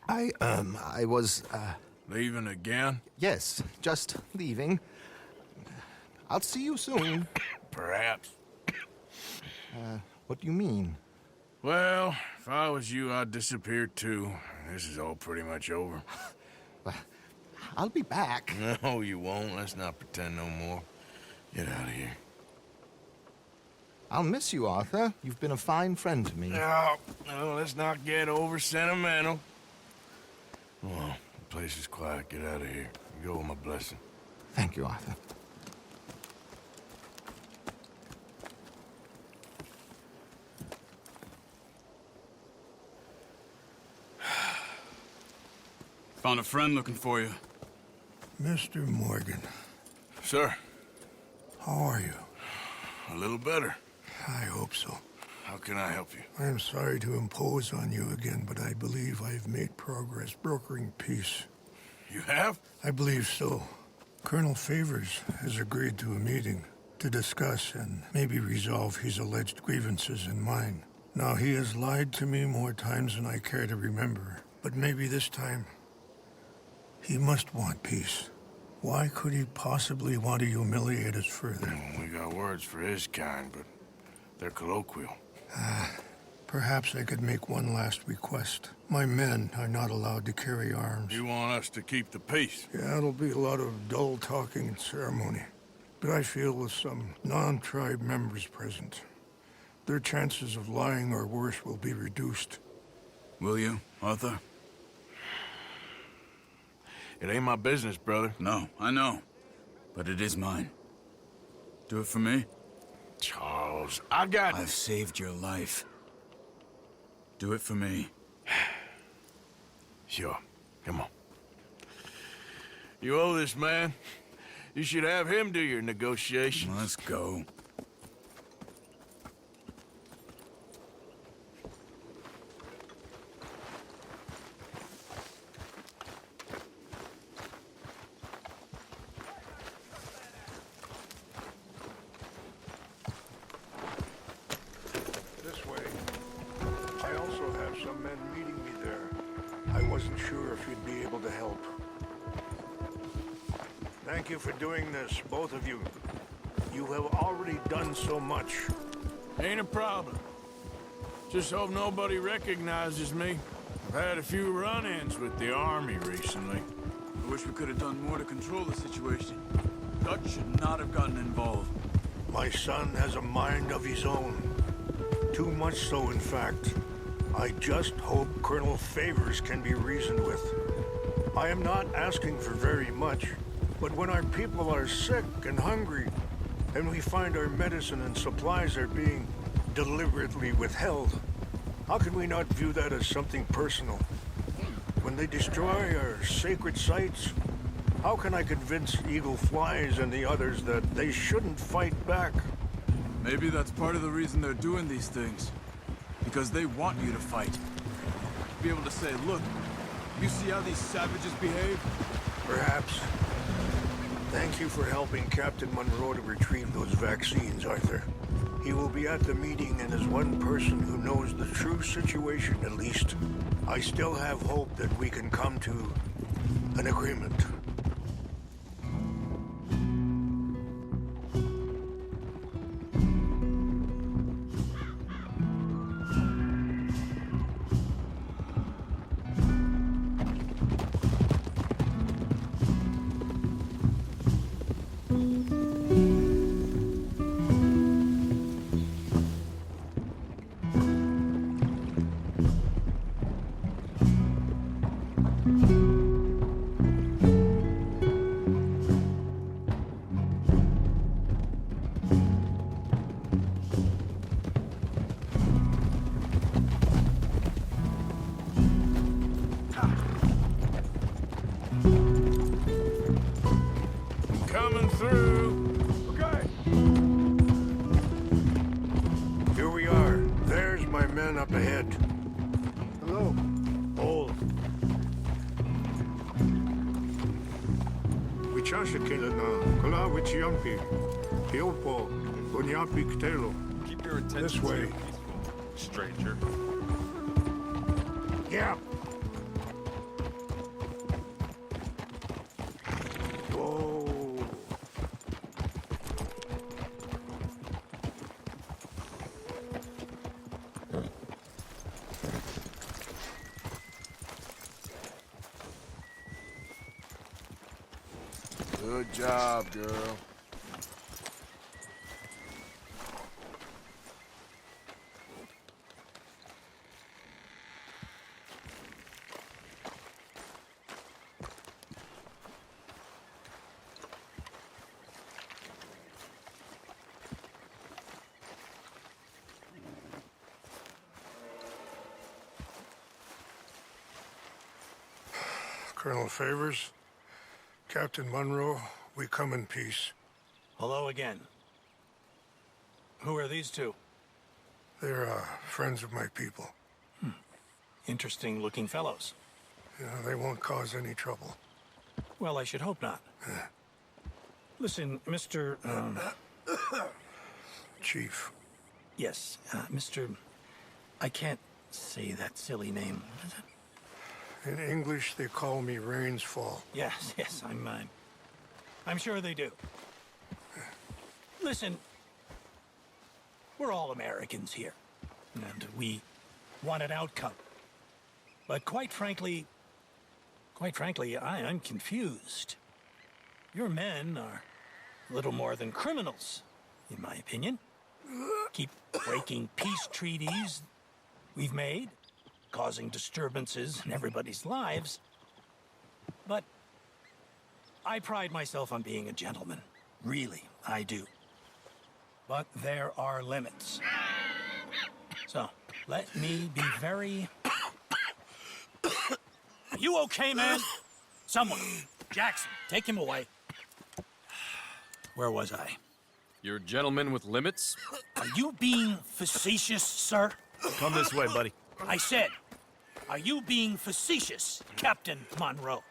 I was, Leaving again? yes, just leaving. I'll see you soon. Perhaps. What do you mean? Well, if I was you, I'd disappear too. This is all pretty much over. Well, I'll be back. No, you won't. Let's not pretend no more. Get out of here. I'll miss you, Arthur. You've been a fine friend to me. No, let's not get over sentimental. Well, the place is quiet. Get out of here. You go with my blessing. Thank you, Arthur. Found a friend looking for you. Mr. Morgan, Sir, how are you? a little better. I hope so. How can I help you? I am sorry to impose on you again, but I believe I've made progress brokering peace. You have? I believe so. Colonel Favors has agreed to a meeting to discuss and maybe resolve his alleged grievances and mine. Now, he has lied to me more times than I care to remember, but maybe this time he must want peace. Why could he possibly want to humiliate us further? We got words for his kind, but they're colloquial. Perhaps I could make one last request. My men are not allowed to carry arms. You want us to keep the peace? Yeah, it'll be a lot of dull talking and ceremony. But I feel with some non-tribe members present, their chances of lying or worse will be reduced. Will you, Arthur? It ain't my business, brother. No, I know. But it is mine. Do it for me? Charles, I've saved your life. Do it for me. Sure. Come on. You owe this man. You should have him do your negotiations. Let's go. This way. I also have some men meeting me there. I wasn't sure if you'd be able to help. Thank you for doing this, both of you. You have already done so much. Ain't a problem. Just hope nobody recognizes me. I've had a few run-ins with the army recently. I wish we could have done more to control the situation. Dutch should not have gotten involved. My son has a mind of his own. Too much so, in fact. I just hope Colonel Favors can be reasoned with. I am not asking for very much, but when our people are sick and hungry, and we find our medicine and supplies are being deliberately withheld, how can we not view that as something personal? When they destroy our sacred sites, how can I convince Eagle Flies and the others that they shouldn't fight back? Maybe that's part of the reason they're doing these things. Because they want you to fight. Be able to say, look, you see how these savages behave? Perhaps. Thank you for helping Captain Monroe to retrieve those vaccines, Arthur. He will be at the meeting and is one person who knows the true situation, at least. I still have hope that we can come to an agreement. Coming through. Okay. Here we are. There's my men up ahead. Hello. Hold. Wichashikela na kala wichiampi. Hiopo. Bunyapi ktelo. Keep your attention This way. peaceful, stranger. Yeah. Good job, girl. Colonel Favors, Captain Monroe, we come in peace. Hello again. Who are these two? They're friends of my people. Interesting looking fellows. You know, they won't cause any trouble. Well, I should hope not. Listen, Mr. Chief. Yes, Mr. I can't say that silly name. What is it? In English, they call me Rains Fall. Yes, I'm sure they do. Listen, we're all Americans here, and we want an outcome. But quite frankly, I'm confused. Your men are little more than criminals, in my opinion. Keep breaking peace treaties we've made, causing disturbances in everybody's lives. But I pride myself on being a gentleman. Really, I do. But there are limits. So, let me be very... Are you okay, man? Someone. Jackson, take him away. Where was I? You're a gentleman with limits? Are you being facetious, sir? Come this way, buddy. I said, are you being facetious, Captain Monroe?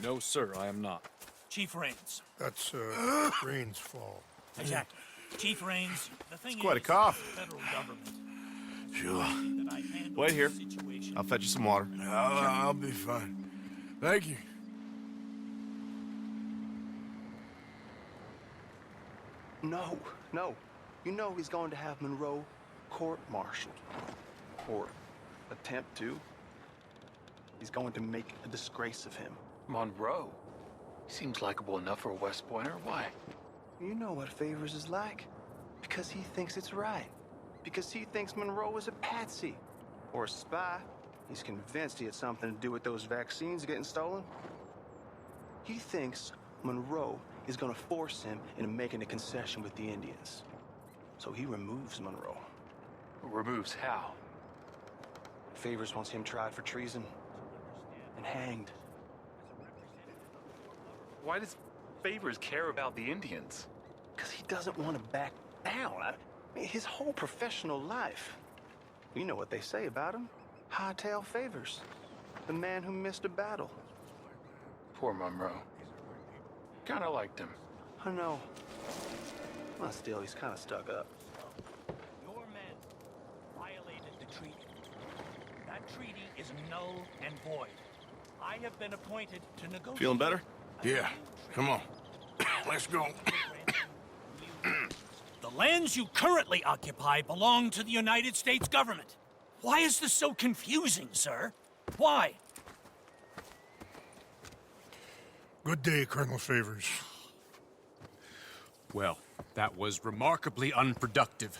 No, sir, I am not. Chief Rains. That's Rains Fall. Exactly. Chief Rains, the thing Quite a is, cough. the federal government. Sure. that I handle Wait here. the situation. I'll fetch you some water. I'll be fine. Thank you. No. You know he's going to have Monroe court-martialed. Or attempt to. He's going to make a disgrace of him. Monroe? Seems likable enough for a West Pointer. Why? You know what Favors is like. Because he thinks it's right. Because he thinks Monroe is a patsy. Or a spy. He's convinced he had something to do with those vaccines getting stolen. He thinks Monroe is gonna force him into making a concession with the Indians. So he removes Monroe. Removes how? Favors wants him tried for treason. And hanged. Why does Favors care about the Indians? Because he doesn't want to back down. I mean, his whole professional life. You know what they say about him. Hightail Favors. The man who missed a battle. Poor Monroe. Kinda liked him. I know. Well, still, he's kind of stuck up. Your men violated the treaty. That treaty is null and void. I have been appointed to negotiate. Feeling better? Yeah, come on. Let's go. The lands you currently occupy belong to the United States government. Why is this so confusing, sir? Why? Good day, Colonel Favors. Well, that was remarkably unproductive.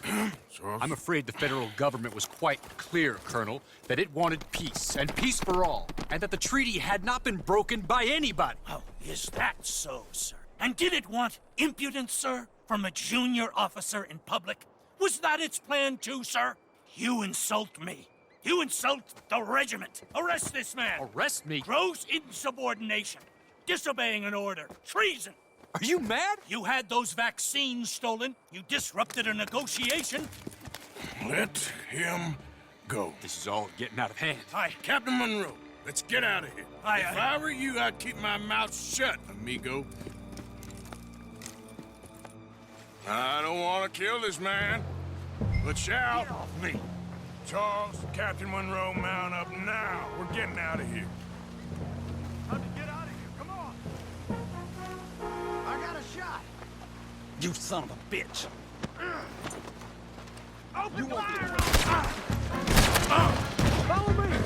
So, I'm afraid the federal government was quite clear, Colonel, that it wanted peace, and peace for all, and that the treaty had not been broken by anybody. Oh, is that so, sir? And did it want impudence, sir, from a junior officer in public? Was that its plan too, sir? You insult me. You insult the regiment. Arrest this man. Arrest me? Gross insubordination. Disobeying an order. Treason. Are you mad? You had those vaccines stolen. You disrupted a negotiation. let him go. This is all getting out of hand. Aye. Captain Monroe, let's get out of here. Aye, If aye. I were you, I'd keep my mouth shut, amigo. I don't want to kill this man, but shout. Get off me. Charles, Captain Monroe, mount up now. We're getting out of here. Time to get out of here. Come on. I got a shot. You son of a bitch. Open fire! Follow me.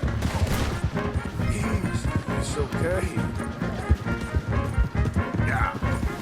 Easy, it's okay. Yeah.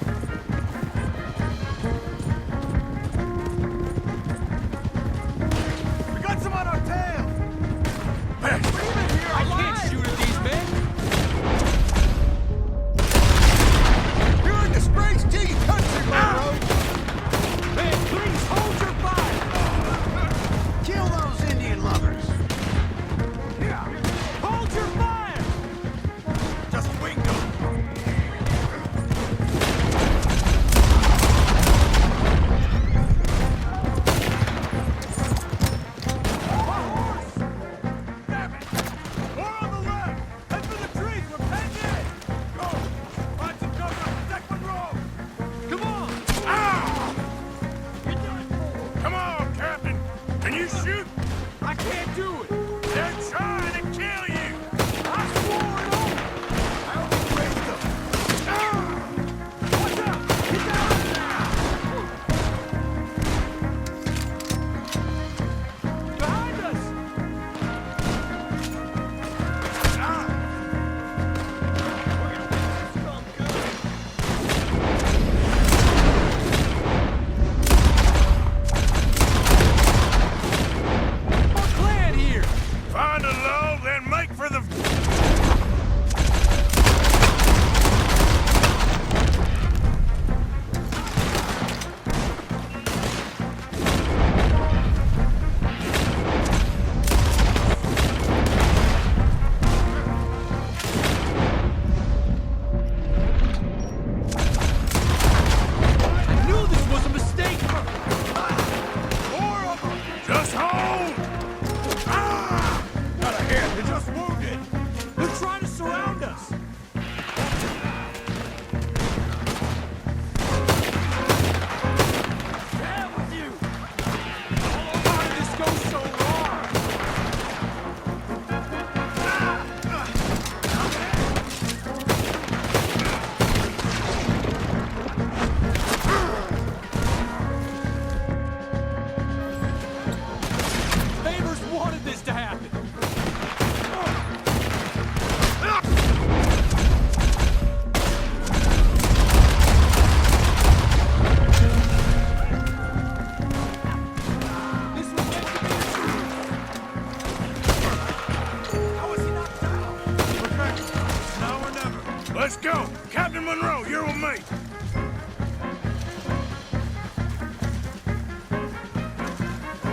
Let's go. Captain Monroe, you're with me.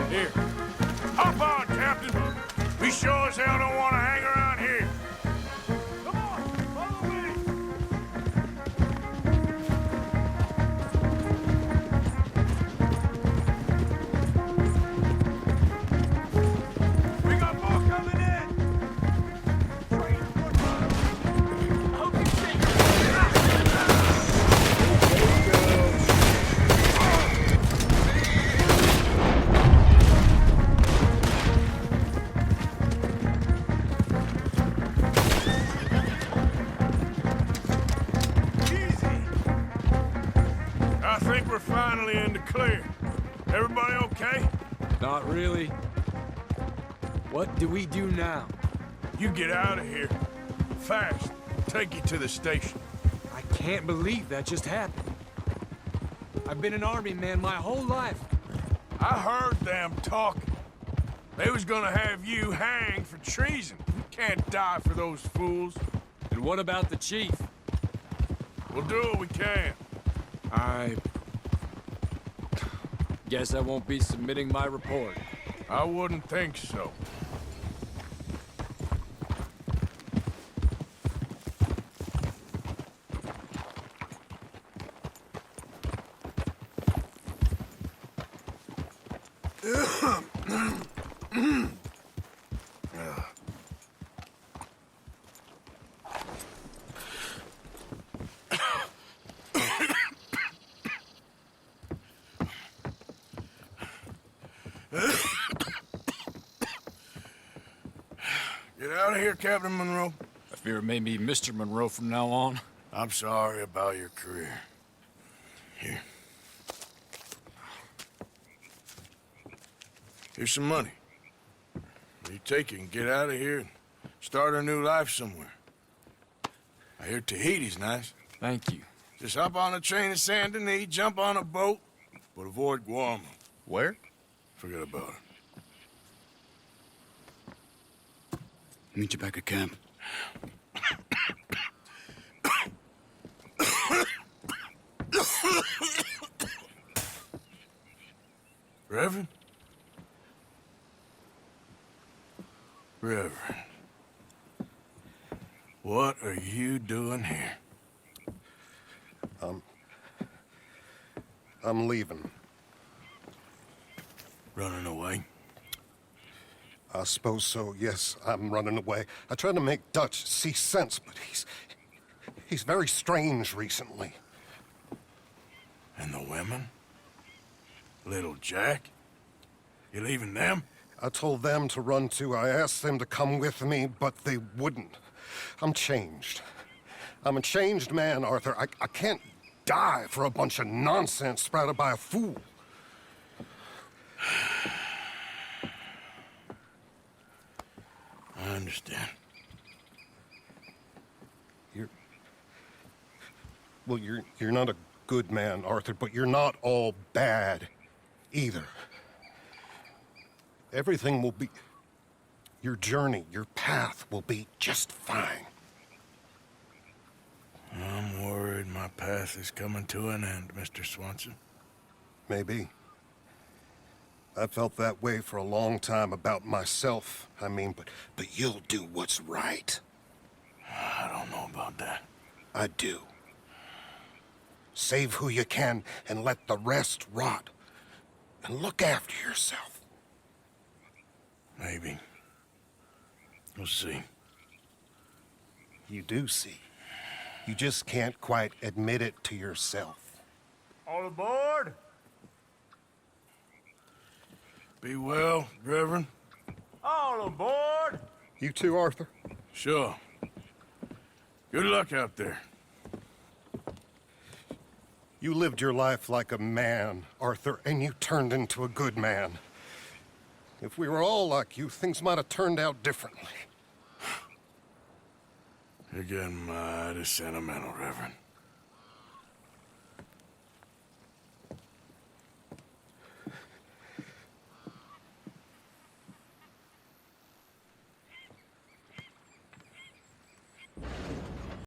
Here. Hop on, Captain. We sure as hell don't want to hang around here. Come on, follow me. We got more coming in. I think we're finally in the clear. Everybody okay? Not really. What do we do now? You get out of here. Fast. Take you to the station. I can't believe that just happened. I've been an army man my whole life. I heard them talking. They was gonna have you hanged for treason. You can't die for those fools. And what about the chief? We'll do what we can. I guess I won't be submitting my report. I wouldn't think so. Get out of here, Captain Monroe. I fear it may be Mr. Monroe from now on. I'm sorry about your career. Here. Here's some money. You take it and get out of here and start a new life somewhere. I hear Tahiti's nice. Thank you. Just hop on a train to Saint Denis, jump on a boat, but avoid Guam. Where? Forget about it. Meet you back at camp. Reverend? Reverend. What are you doing here? I'm leaving. Running away? I suppose so, yes, I'm running away. I tried to make Dutch see sense, but he's very strange recently. And the women? Little Jack? You leaving them? I told them to run too. I asked them to come with me, but they wouldn't. I'm changed. I'm a changed man, Arthur. I can't die for a bunch of nonsense sprouted by a fool. I understand. You're not a good man, Arthur, but you're not all bad either. Everything will be... Your journey, your path will be just fine. I'm worried my path is coming to an end, Mr. Swanson. Maybe. I felt that way for a long time about myself, but you'll do what's right. I don't know about that. I do. Save who you can and let the rest rot. And look after yourself. Maybe. We'll see. You do see. You just can't quite admit it to yourself. All aboard! Be well, Reverend. All aboard! You too, Arthur? Sure. Good luck out there. You lived your life like a man, Arthur, and you turned into a good man. If we were all like you, things might have turned out differently. You're getting mighty sentimental, Reverend.